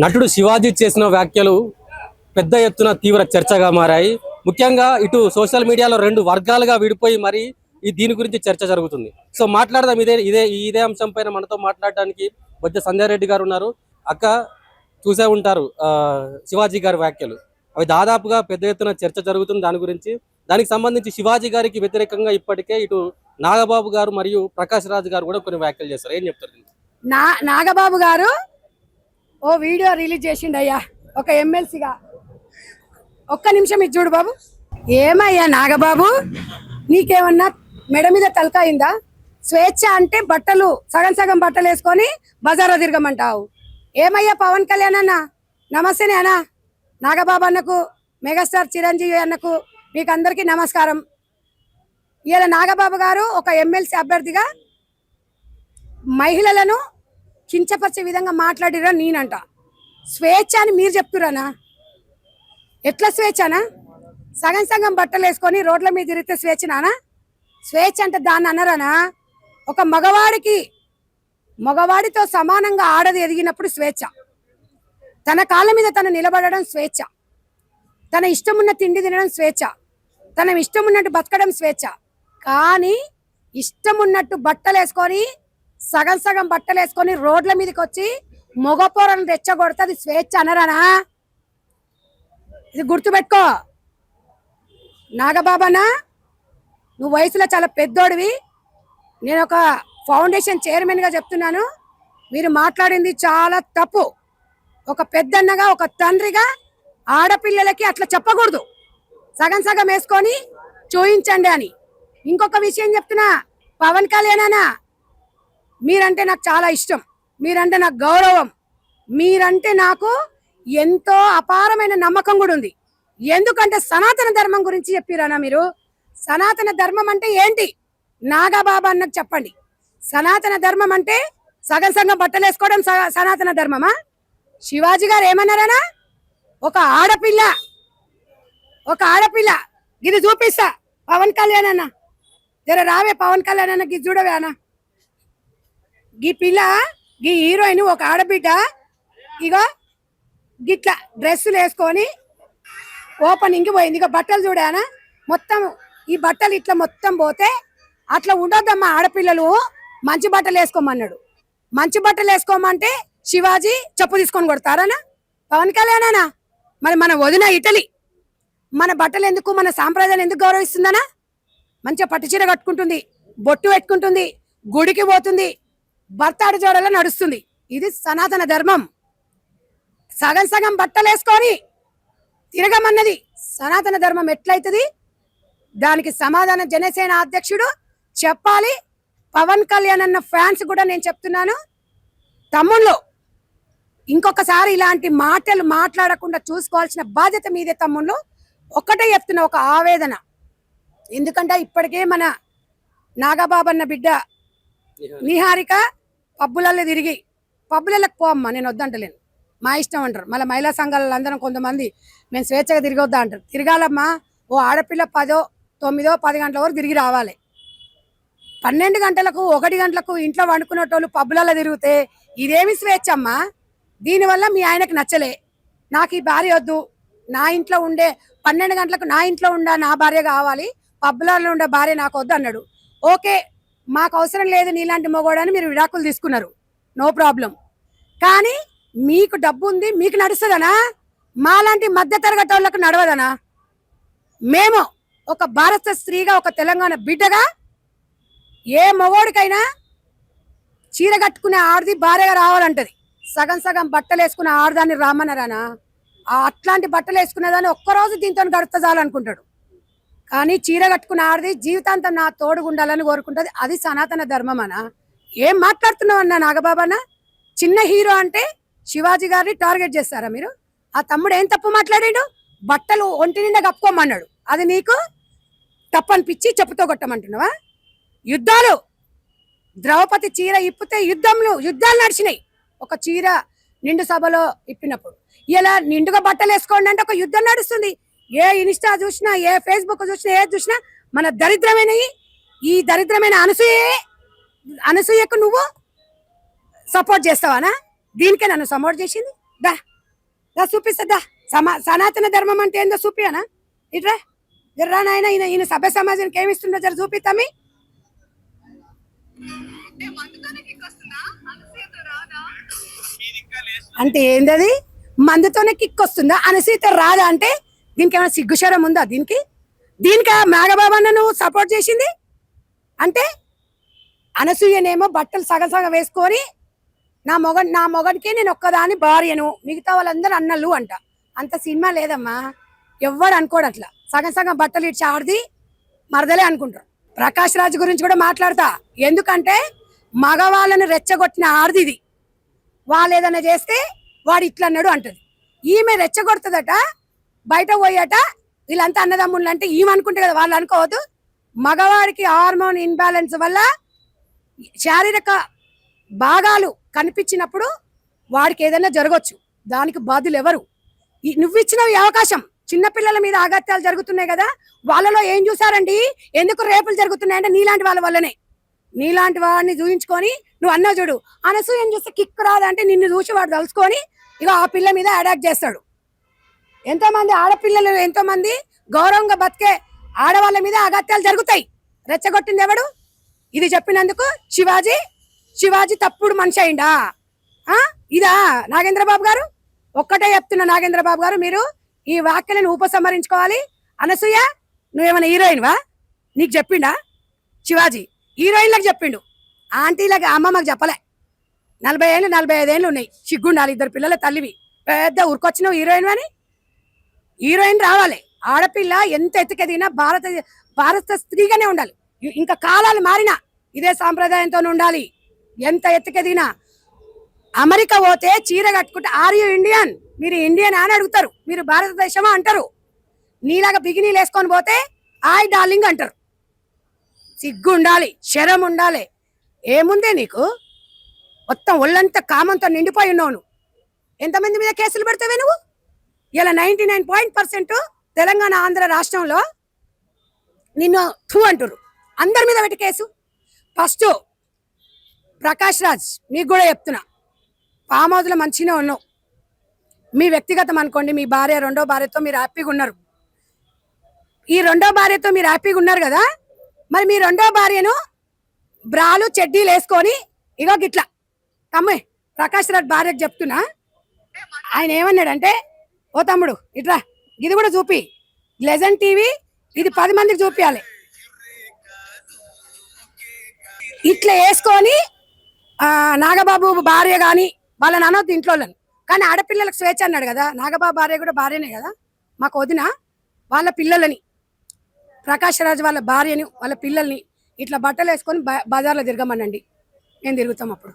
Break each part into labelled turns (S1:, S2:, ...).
S1: నటుడు శివాజీ చేసిన వ్యాఖ్యలు పెద్ద ఎత్తున తీవ్ర చర్చగా మారాయి. ముఖ్యంగా ఇటు సోషల్ మీడియాలో రెండు వర్గాలుగా విడిపోయి మరి దీని గురించి చర్చ జరుగుతుంది. సో మాట్లాడదాం ఇదే అంశం పైన మనతో మాట్లాడడానికి బొజ్జ సంధ్యా రెడ్డి గారు ఉన్నారు. అక్క, చూసే ఉంటారు శివాజీ గారి వ్యాఖ్యలు, అవి దాదాపుగా పెద్ద ఎత్తున చర్చ జరుగుతుంది దాని గురించి. దానికి సంబంధించి శివాజీ గారికి వ్యతిరేకంగా ఇప్పటికే ఇటు నాగబాబు గారు మరియు ప్రకాష్ రాజ్ గారు కూడా కొన్ని వ్యాఖ్యలు చేస్తారు. ఏం చెప్తారు?
S2: నాగబాబు గారు ఓ వీడియో రిలీజ్ చేసిండయ్యా ఒక ఎమ్మెల్సీగా. ఒక్క నిమిషం ఇది చూడు బాబు. ఏమయ్యా నాగబాబు, నీకేమన్నా మెడ మీద తలకాయిందా? స్వేచ్ఛ అంటే బట్టలు సగం సగం బట్టలు వేసుకొని బజార్లో తిరగమంటావు. ఏమయ్యా పవన్ కళ్యాణ్ అన్న, నమస్తేనే అన్న. నాగబాబు అన్నకు, మెగాస్టార్ చిరంజీవి అన్నకు, మీకు అందరికీ నమస్కారం. ఇలా నాగబాబు గారు ఒక ఎమ్మెల్సీ అభ్యర్థిగా మహిళలను కించపరిచే విధంగా మాట్లాడిరా నేనంట. స్వేచ్ఛ అని మీరు చెప్తురానా? ఎట్లా స్వేచ్ఛనా? సగం సగం బట్టలు వేసుకొని రోడ్ల మీద తిరిగితే స్వేచ్ఛనానా? స్వేచ్ఛ అంటే దాన్ని అన్నరానా? ఒక మగవాడితో సమానంగా ఆడది ఎదిగినప్పుడు స్వేచ్ఛ. తన కాళ్ళ మీద తను నిలబడడం స్వేచ్ఛ. తన ఇష్టం ఉన్న తిండి తినడం స్వేచ్ఛ. తన ఇష్టం ఉన్నట్టు బతకడం స్వేచ్ఛ. కానీ ఇష్టం ఉన్నట్టు బట్టలు వేసుకొని సగం సగం బట్టలు వేసుకొని రోడ్ల మీదకి వచ్చి మొగపోరను తెచ్చగొడితే అది స్వేచ్ఛ అనరానా? ఇది గుర్తుపెట్టుకో నాగబాబనా. నువ్వు వయసులో చాలా పెద్దోడివి. నేను ఒక ఫౌండేషన్ చైర్మన్గా చెప్తున్నాను, మీరు మాట్లాడింది చాలా తప్పు. ఒక పెద్దన్నగా, ఒక తండ్రిగా ఆడపిల్లలకి అట్లా చెప్పకూడదు. సగం సగం వేసుకొని చూయించండి అని. ఇంకొక విషయం చెప్తున్నా, పవన్ కళ్యాణ్ అన్న, మీరంటే నాకు చాలా ఇష్టం, మీరంటే నాకు గౌరవం, మీరంటే నాకు ఎంతో అపారమైన నమ్మకం కూడా ఉంది. ఎందుకంటే సనాతన ధర్మం గురించి చెప్పిరానా మీరు? సనాతన ధర్మం అంటే ఏంటి నాగబాబా అన్నకు చెప్పండి. సనాతన ధర్మం అంటే సగం సగం బట్టలు వేసుకోవడం సనాతన ధర్మమా? శివాజీ గారు ఏమన్నారనా? ఒక ఆడపిల్ల ఇది చూపిస్తా. పవన్ కళ్యాణ్ అన్న జర రావే, పవన్ కళ్యాణ్ అన్న గిది చూడవే అన్న. గీ పిల్ల, గీ హీరోయిన్ ఒక ఆడబిడ్డ ఇగో గిట్లా డ్రెస్సులు వేసుకొని ఓపెనింగ్కి పోయింది. ఇక బట్టలు చూడానా? మొత్తం ఈ బట్టలు ఇట్లా మొత్తం పోతే అట్లా ఉండొద్దమ్మా. ఆడపిల్లలు మంచి బట్టలు వేసుకోమన్నాడు. మంచి బట్టలు వేసుకోమంటే శివాజీ చెప్పు తీసుకొని కొడతారనా? పవన్ కళ్యాణ్ అనా? మరి మన వదిన ఇటలీ మన బట్టలు ఎందుకు, మన సాంప్రదాయాలు ఎందుకు గౌరవిస్తుందనా? మంచిగా పట్టుచీర కట్టుకుంటుంది, బొట్టు పెట్టుకుంటుంది, గుడికి పోతుంది, భర్త అడుజోడలో నడుస్తుంది. ఇది సనాతన ధర్మం. సగం సగం బట్టలు వేసుకొని తిరగమన్నది సనాతన ధర్మం ఎట్లయితుంది? దానికి సమాధానం జనసేన అధ్యక్షుడు చెప్పాలి. పవన్ కళ్యాణ్ అన్న ఫ్యాన్స్ కూడా నేను చెప్తున్నాను, తమ్ముళ్ళు ఇంకొకసారి ఇలాంటి మాటలు మాట్లాడకుండా చూసుకోవాల్సిన బాధ్యత మీదే తమ్ముళ్ళు. ఒక్కటే చెప్తున్నా, ఒక ఆవేదన. ఎందుకంటే ఇప్పటికే మన నాగబాబన్న బిడ్డ నిహారిక పబ్బులలో తిరిగి, పబ్బులకు పోమ్మా నేను వద్దంటలేను, మా ఇష్టం అంటారు. మళ్ళీ మహిళా సంఘాలలో అందరం కొంతమంది మేము స్వేచ్ఛగా తిరగొద్దా అంటారు. తిరగాలమ్మా. ఓ ఆడపిల్ల 10, 9, 10 గంటల వరకు తిరిగి రావాలి. 12 గంటలకు 1 గంటలకు ఇంట్లో వండుకునేటోళ్ళు పబ్బులలో తిరిగితే ఇదేమి స్వేచ్ఛ అమ్మా? దీనివల్ల మీ ఆయనకు నచ్చలే, నాకు ఈ భార్య వద్దు, నా ఇంట్లో ఉండే 12 గంటలకు నా ఇంట్లో ఉండే నా భార్య కావాలి, పబ్బులలో ఉండే భార్య నాకు వద్దు అన్నాడు. ఓకే, మాకు అవసరం లేదు నీలాంటి మగోడని మీరు విడాకులు తీసుకున్నారు, నో ప్రాబ్లం. కానీ మీకు డబ్బు ఉంది, మీకు నడుస్తుందనా? మాలాంటి మధ్యతరగతి వాళ్ళకు నడవదనా? మేము ఒక భారత స్త్రీగా, ఒక తెలంగాణ బిడ్డగా, ఏ మగోడికైనా చీర కట్టుకునే ఆడది భార్యగా రావాలంటది. సగం సగం బట్టలు వేసుకునే ఆడదాన్ని రామన్నారానా? అట్లాంటి బట్టలు వేసుకునేదాన్ని ఒక్కరోజు దీంతో గడుపుతా చాలనుకుంటాడు. కానీ చీర కట్టుకున్న ఆడది జీవితాంతం నా తోడుగుండాలని కోరుకుంటుంది. అది సనాతన ధర్మం అనా? ఏం మాట్లాడుతున్నావు అన్నా నాగబాబన్న? చిన్న హీరో అంటే శివాజీ గారిని టార్గెట్ చేస్తారా మీరు? ఆ తమ్ముడు ఏం తప్పు మాట్లాడాడు? బట్టలు ఒంటి నిండా కప్పుకోమన్నాడు, అది నీకు తప్పనిపించి చెప్పుతో కొట్టమంటున్నావా? యుద్ధాలు, ద్రౌపది చీర ఇప్పితే యుద్ధాలు నడిచినాయి. ఒక చీర నిండు సభలో ఇప్పినప్పుడు ఇలా నిండుగా బట్టలు వేసుకోండి అంటే ఒక యుద్ధం నడుస్తుంది. ఏ ఇన్స్టా చూసినా, ఏ ఫేస్బుక్ చూసినా, ఏది చూసినా మన దరిద్రమైనవి. ఈ దరిద్రమైన అనసూయకు నువ్వు సపోర్ట్ చేస్తావానా? దీనికే నన్ను సపోర్ట్ చేసింది. దా దా చూపిస్తా సనాతన ధర్మం అంటే ఏందో చూపియనా ఇట్రా జర్రా నాయన ఈయన సభ్య సమాజానికి ఏమి ఇస్తుండో జర చూపిస్తామి అంటే ఏందది మందుతోనే కిక్ వస్తుందా అనసీత రాదా అంటే దీనికి ఏమైనా సిగ్గుశరం ఉందా దీనికి మేఘబాబు అన్న నువ్వు సపోర్ట్ చేసింది అంటే అనసూయనేమో బట్టలు సగం సగం వేసుకొని నా మొగడికి నేను ఒక్కదాని భార్యను మిగతా వాళ్ళందరూ అన్నలు అంట అంత సినిమా లేదమ్మా ఎవ్వడు అనుకోడు అట్లా సగం సగం బట్టలు ఇచ్చి ఆడిది మరదలే అనుకుంటారు ప్రకాష్ రాజ్ గురించి కూడా మాట్లాడతా ఎందుకంటే మగవాళ్ళని రెచ్చగొట్టిన ఆడది ఇది వాళ్ళు ఏదైనా చేస్తే వాడు ఇట్లా అన్నాడు అంటది ఈమె రెచ్చగొడుతుందట బయట పోయాట వీళ్ళంతా అన్నదమ్ముళ్ళు అంటే ఈమె అనుకుంటే కదా వాళ్ళు అనుకోవద్దు మగవాడికి హార్మోన్ ఇన్బ్యాలెన్స్ వల్ల శారీరక భాగాలు కనిపించినప్పుడు వాడికి ఏదైనా జరగవచ్చు దానికి బాధ్యులు ఎవరు నువ్వు ఇచ్చిన ఈ అవకాశం చిన్నపిల్లల మీద ఆఘాత్యాలు జరుగుతున్నాయి కదా వాళ్ళలో ఏం చూసారండి ఎందుకు రేపులు జరుగుతున్నాయంటే నీలాంటి వాళ్ళ వల్లనే నీలాంటి వాడిని చూయించుకొని నువ్వు అన్నా చూడు అనసూయని చూస్తే కిక్ రాదంటే నిన్ను చూసి వాడు తలుచుకొని ఇక ఆ పిల్ల మీద అటాక్ చేస్తాడు ఎంతో మంది ఆడపిల్లలు ఎంతో మంది గౌరవంగా బతికే ఆడవాళ్ళ మీద అగత్యాలు జరుగుతాయి రెచ్చగొట్టింది ఎవడు ఇది చెప్పినందుకు శివాజీ తప్పుడు మనిషి అయిందా ఇదా నాగేంద్రబాబు గారు ఒక్కటే చెప్తున్నా నాగేంద్రబాబు గారు మీరు ఈ వ్యాఖ్యలను ఉపసంహరించుకోవాలి అనసూయ నువ్వేమైనా హీరోయిన్ వా నీకు చెప్పిండా శివాజీ హీరోయిన్లకు చెప్పిండు ఆంటీలకు అమ్మమ్మకు చెప్పలే 40 ఏళ్ళు 45 ఏళ్ళు ఉన్నాయి సిగ్గుండాలి ఇద్దరు పిల్లల తల్లివి పెద్ద ఉరికొచ్చినావు హీరోయిన్ అని హీరోయిన్ రావాలి ఆడపిల్ల ఎంత ఎత్తుకెదిగినా భారత స్త్రీగానే ఉండాలి ఇంకా కాలాలు మారినా ఇదే సాంప్రదాయంతో ఉండాలి ఎంత ఎత్తుకెదిగినా అమెరికా పోతే చీర కట్టుకుంటే ఆర్ యూ ఇండియన్ మీరు ఇండియన్ అని అడుగుతారు మీరు భారతదేశమా అంటారు నీలాగా బిగినీలు వేసుకొని పోతే ఆయ్ డార్లింగ్ అంటారు సిగ్గు ఉండాలి శరం ఉండాలి ఏముందే నీకు మొత్తం ఒళ్ళంతా కామంతో నిండిపోయి ఉన్నావు నువ్వు ఎంతమంది మీద కేసులు పెడతావే నువ్వు ఇలా 99% తెలంగాణ ఆంధ్ర రాష్ట్రంలో నిన్ను టూ అంటారు అందరి మీద పెట్టి కేసు ఫస్ట్ ప్రకాష్ రాజ్ మీకు కూడా చెప్తున్నా ఫామ్ హౌస్లో మంచిగానే ఉన్నావు మీ వ్యక్తిగతం అనుకోండి మీ భార్య రెండో భార్యతో మీరు హ్యాపీగా ఉన్నారు ఈ రెండో భార్యతో మీరు హ్యాపీగా ఉన్నారు కదా మరి మీ రెండో భార్యను బ్రాలు చెడ్డీలు వేసుకొని ఇగో గిట్లా తమ్మే ప్రకాష్ రాజ్ భార్యకు చెప్తున్నా ఆయన ఏమన్నాడంటే ఓ తమ్ముడు ఇట్లా ఇది కూడా చూపి లెజెండ్ టీవీ ఇది 10 మందికి చూపించాలి ఇట్లా వేసుకొని నాగబాబు భార్య కానీ వాళ్ళని అనొద్దు ఇంట్లో కానీ ఆడపిల్లలకు స్వేచ్ఛ అన్నాడు కదా నాగబాబు భార్య కూడా భార్యనే కదా మాకు వదిన వాళ్ళ పిల్లలని ప్రకాష్ రాజ్ వాళ్ళ భార్యని వాళ్ళ పిల్లల్ని ఇట్లా బట్టలు వేసుకొని బజార్లో తిరగమనండి నేను తిరుగుతాం అప్పుడు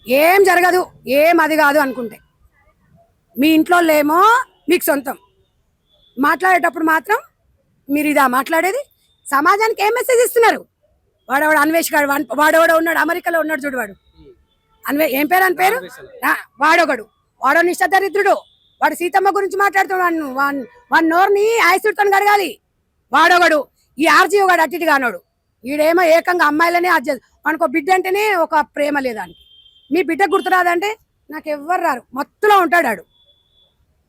S2: ఏం జరగదు ఏం అది కాదు అనుకుంటే మీ ఇంట్లో ఏమో మీకు సొంతం మాట్లాడేటప్పుడు మాత్రం మీరు ఇదా మాట్లాడేది సమాజానికి ఏం మెసేజ్ ఇస్తున్నారు వాడవాడు అన్వేష్ గారు వాడవాడు ఉన్నాడు అమెరికాలో ఉన్నాడు చూడు వాడు ఏం పేరు అని పేరు వాడో నిష్టదరిద్రుడు వాడు సీతమ్మ గురించి మాట్లాడుతున్నాడు వాడి నోరుని ఆయుసుతో కడగాలి వాడొకడు ఈ ఆర్జీఓ గాడు అట్టిటి కానోడు వీడేమో ఏకంగా అమ్మాయిలనే మనకు బిడ్డ అంటేనే ఒక ప్రేమ లేదానికి మీ బిడ్డ గుర్తురాదంటే నాకు ఎవ్వరు రారు మొత్తంలో ఉంటాడు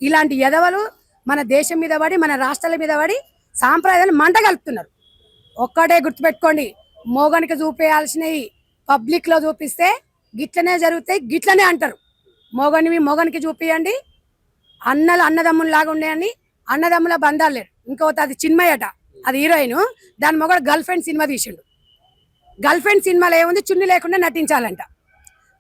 S2: ఇలాంటి ఎదవలు మన దేశం మీద పడి మన రాష్ట్రాల మీద పడి సాంప్రదాయాలు మంట కలుపుతున్నారు ఒక్కటే గుర్తుపెట్టుకోండి మోగనికి చూపేయాల్సినవి పబ్లిక్లో చూపిస్తే గిట్లనే జరుగుతాయి గిట్లనే అంటారు మోగనికి చూపియండి అన్నదమ్ముల్లాగా ఉండేయండి అన్నదమ్ముల బంధాలు లేరు ఇంకోటి అది చిన్మయట అది హీరోయిన్ దాని మొగడు గర్ల్ ఫ్రెండ్ సినిమా తీసిండు గర్ల్ ఫ్రెండ్ సినిమాలో ఏముంది చున్ని లేకుండా నటించాలంట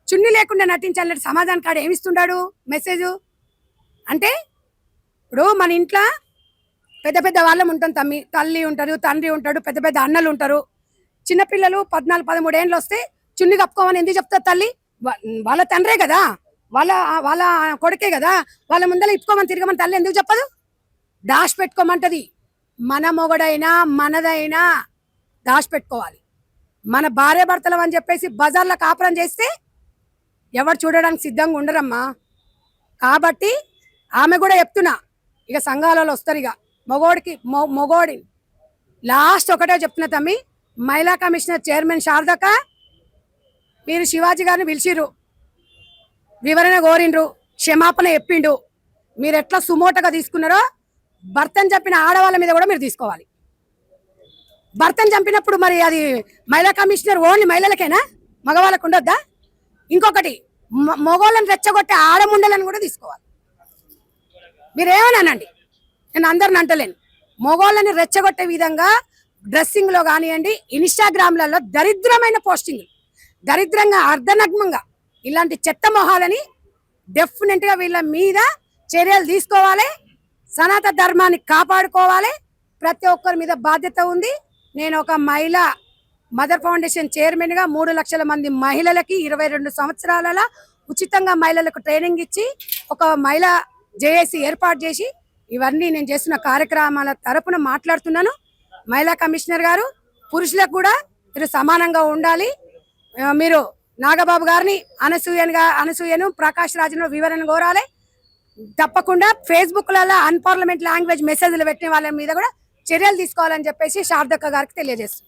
S2: చున్ని లేకుండా నటించాలంటే సమాజానికి ఆడ ఏమిస్తున్నాడు మెసేజ్ అంటే ఇప్పుడు మన ఇంట్లో పెద్ద పెద్ద వాళ్ళం ఉంటాం తల్లి ఉంటారు తండ్రి ఉంటాడు పెద్ద పెద్ద అన్నలు ఉంటారు చిన్నపిల్లలు 14-13 ఏళ్ళు వస్తే చున్ని కప్పుకోమని ఎందుకు చెప్తారు తల్లి వాళ్ళ తండ్రే కదా వాళ్ళ కొడుకే కదా వాళ్ళ ముందర ఇప్పుకోమని తిరగమని తల్లి ఎందుకు చెప్పదు దాచి పెట్టుకోమంటది మన మొగడైనా మనదైనా దాచి పెట్టుకోవాలి మన భార్య భర్తలం అని చెప్పేసి బజార్లో కాపురం చేస్తే ఎవరు చూడడానికి సిద్ధంగా ఉండరమ్మా కాబట్టి ఆమె కూడా చెప్తున్నా ఇక సంఘాలలో వస్తారు ఇక మొగోడి లాస్ట్ ఒకటే చెప్తున్నా తమ్మి మహిళా కమిషనర్ చైర్మన్ శారదక మీరు శివాజీ గారిని పిలిచిర్రు వివరణ కోరిండ్రు క్షమాపణ చెప్పిండు. మీరు ఎట్లా సుమోటగా తీసుకున్నారో భర్తను చంపిన ఆడవాళ్ళ మీద కూడా మీరు తీసుకోవాలి. భర్తను చంపినప్పుడు మరి అది మహిళా కమిషనర్ ఓన్లీ మహిళలకేనా, మగవాళ్ళకు ఉండొద్దా? ఇంకొకటి మగవాళ్ళని రెచ్చగొట్టే ఆడముండలను కూడా తీసుకోవాలి. మీరేమన్నానండి, నేను అందరిని అంటలేను. మగవాళ్ళని రెచ్చగొట్టే విధంగా డ్రెస్సింగ్లో కానివ్వండి, ఇన్స్టాగ్రామ్లలో దరిద్రమైన పోస్టింగ్, దరిద్రంగా అర్ధనగ్నంగా ఇలాంటి చెత్త మొహాలని డెఫినెట్గా వీళ్ళ మీద చర్యలు తీసుకోవాలి. సనాతన ధర్మాన్ని కాపాడుకోవాలి. ప్రతి ఒక్కరి మీద బాధ్యత ఉంది. నేను ఒక మహిళా మదర్ ఫౌండేషన్ చైర్మన్గా 3 లక్షల మంది మహిళలకి 22 సంవత్సరాల ఉచితంగా మహిళలకు ట్రైనింగ్ ఇచ్చి ఒక మహిళా జేఏసీ ఏర్పాటు చేసి ఇవన్నీ నేను చేస్తున్న కార్యక్రమాల తరపున మాట్లాడుతున్నాను. మహిళా కమిషనర్ గారు, పురుషులకు కూడా మీరు సమానంగా ఉండాలి. మీరు నాగబాబు గారిని అనసూయను ప్రకాష్ రాజును వివరణ కోరాలి. తప్పకుండా ఫేస్బుక్లలో అన్పార్లమెంట్ లాంగ్వేజ్ మెసేజ్లు పెట్టిన వాళ్ళ మీద కూడా చర్యలు తీసుకోవాలని చెప్పేసి శారదక్క గారికి తెలియజేస్తున్నాను.